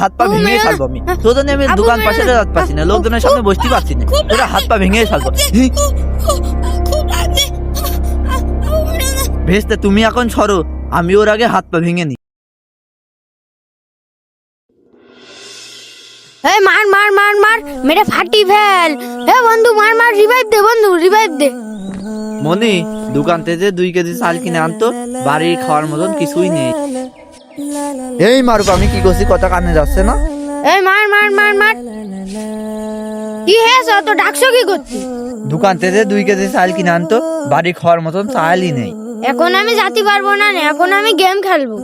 হাত পা ভেঙে ফেলবো আমি। তোর জন্য আমি দোকান পাশে রাত পাচ্ছি না, লোকজনের সামনে বসতে পারছি না, তোরা হাত পা ভেঙে ফেলবো। ভেস্তে তুমি এখন সরো, আমি ওর আগে হাত পা ভেঙে নি। এই মার মার মার মার, মেরে ফাটি ফেল। হে বন্ধু মার মার, রিভাইভ দে বন্ধু, রিভাইভ দে। মনি, দোকান থেকে 2 কেজি চাল কিনে আনতো, বাড়ি খাওয়ার মতন কিছুই নেই। এই মারুক, আমি কি করছি কথা কানে যাচ্ছে না? এই মার মার মার মার। কি হয়েছে, তো ডাকছো কি করছি? দোকান থেকে 2 কেজি চাল কিনে আনতো, বাড়ি খাওয়ার মতন চালই নেই। এখন আমি যেতে পারবো না, এখন আমি গেম খেলবো।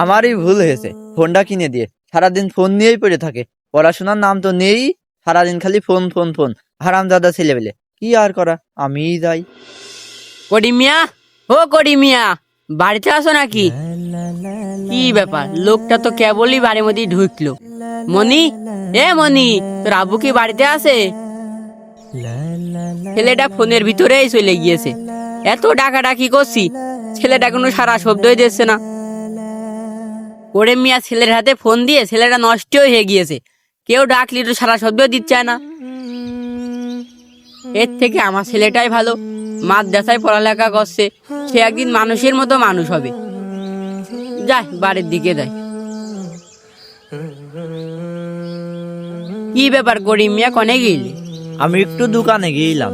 আমারই ভুল হয়েছে, ফোনটা কিনে দিয়ে সারাদিন ফোন নিয়েই পড়ে থাকে, পড়াশোনার নাম তো নেই, সারাদিন খালি ফোন ফোন ফোন। হারামজাদা ছেলেবেলে, কি আর করা, আমিই যাই। করিমিয়া, ও করিমিয়া, বাড়িতে আসো নাকি? কি ব্যাপার, লোকটা তো কেবলই বাড়ির মধ্যে ঢুকলো। মনি, এ মনি, তোর আব্বু কি বাড়িতে আছে? ছেলেটা ফোনের ভিতরেই চলে গিয়েছে। এত ডাকাডাকি করছি, ছেলেটা কোনো সারা শব্দই দিচ্ছে না। করিমিয়া ছেলের হাতে ফোন দিয়ে ছেলেটা নষ্ট হয়ে গিয়েছে, কেউ ডাকলি তো সারা শব্দ দিচ্ছে না। এর থেকে আমার ছেলেটাই ভালো, মাদ্রাসায় পড়ালেখা করছে, সে একদিন মানুষের মতো মানুষ হবে। যাই বাড়ির দিকে যাই। কি ব্যাপার করিম মিয়া, কনে গেলি? আমি একটু দোকানে গিয়েছিলাম।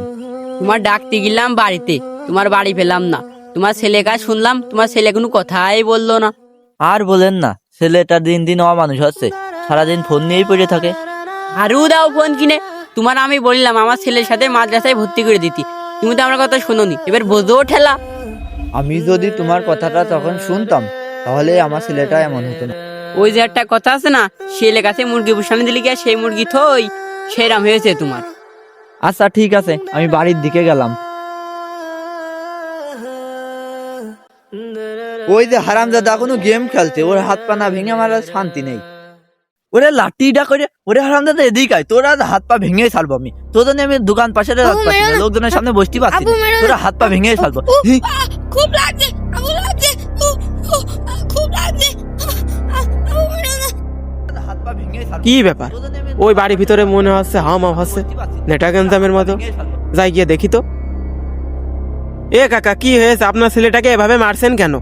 তোমার ডাকতে গেলাম বাড়িতে, তোমার বাড়ি পেলাম না। তোমার ছেলে কাজ শুনলাম, তোমার ছেলে কোনো কথাই বললো না। আর বলেন না, ছেলেটা দিন দিন অমানুষ হচ্ছে, সারাদিন ফোন নিয়েই পড়ে থাকে। আরও দাও ফোন কিনে। তোমার আমি বললাম আমার ছেলের সাথে মাদ্রাসায় ভর্তি করে দিতি, তুমি তো আমার কথা শোনোনি, এবার বোঝো ঠেলা। আমি যদি তোমার কথাটা তখন শুনতাম, তাহলে আমার ছেলেটা এমন হতো না। ওই যে একটা কথা আছে না, ছেলে কাছে মুরগি বসানো দিলে গিয়ে সেই মুরগি থই, সেরাম হয়েছে তোমার। আচ্ছা ঠিক আছে, আমি বাড়ির দিকে গেলাম। ওই যে হারামজাদা এখনো গেম খেলছে, ওর হাত পা না ভেঙে আমার আর শান্তি নেই। ওরে লাঠিটা করে, ওরে হারামজাদা এদিক আয়, তোরা হাত পা ভেঙে ফেলবো আমি। তোর জন্য আমি দোকান পাশে রাত পাচ্ছি না, লোকজনের সামনে বসতে পারছি না, তোরা হাত পা ভেঙে ফেলবো। খুব লাগছে, আবু লাগছে, খুব লাগছে। হাত পা ভেঙে ফেলবো। কি ব্যাপার, ওই বাড়ির ভিতরে মনে হচ্ছে হাওয়া হচ্ছে নেটাগেন্দামের মতো। যাই গিয়ে দেখি তো। এ কাকা, কি হয়েছে? আপনার ছেলেটাকে এভাবে মারছেন কেন?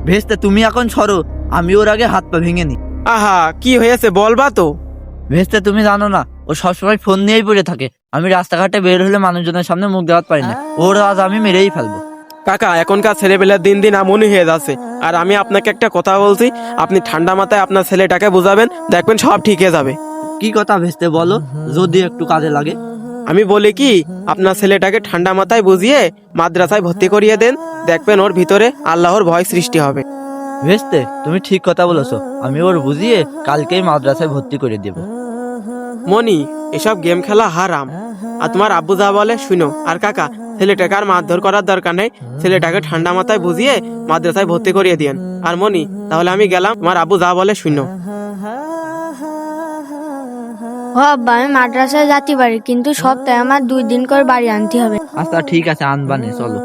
ভেস্তে তুমি এখন সরো, আমি ওর আগে হাত পা ভেঙে নি। আহা, কি হয়েছে বলবা তো? ভেস্তে তুমি জানো না, ও সবসময় ফোন নিয়েই পড়ে থাকে। আমি রাস্তাঘাটে বের হলে মানুষজনের সামনে মুখ দেখাতে পারি না, ওর আজ আমি মেরেই ফেলবো। কাকা, এখনকার ছেলেবেলার দিন দিন এমনই হয়ে যাচ্ছে। আর আমি আপনাকে একটা কথা বলছি, আপনি ঠান্ডা মাথায় আপনার ছেলেটাকে বুঝাবেন, দেখবেন সব ঠিক হয়ে যাবে। কি কথা ভেস্তে বলো, যদি একটু কাজে লাগে। আমি বলি কি, আপনার ছেলেটাকে ঠান্ডা মাথায় বুঝিয়ে মাদ্রাসায় ভর্তি করিয়ে দেন, দেখবেন ওর ভিতরে আল্লাহর ভয় সৃষ্টি হবে। ভেস্তে তুমি ঠিক কথা বলেছো, আমি ওর বুঝিয়ে কালকেই মাদ্রাসায় ভর্তি করে দেব। মনি, এসব গেম খেলা হারাম, আর তোমার আব্বু যা বলে শুনো। আর কাকা, ছেলেটাকে আর মারধর করার দরকার নেই, ছেলেটাকে ঠান্ডা মাথায় বুঝিয়ে মাদ্রাসায় ভর্তি করিয়ে দিয়েন। আর মনি, তাহলে আমি গেলাম, তোমার আব্বু যা বলে শুনো। ও আব্বা, আমি মাদ্রাসায় যেতে পারি, কিন্তু সপ্তাহে আমার 2 দিন করে বাড়ি আনতে হবে। আচ্ছা ঠিক আছে, আনবানে চলো।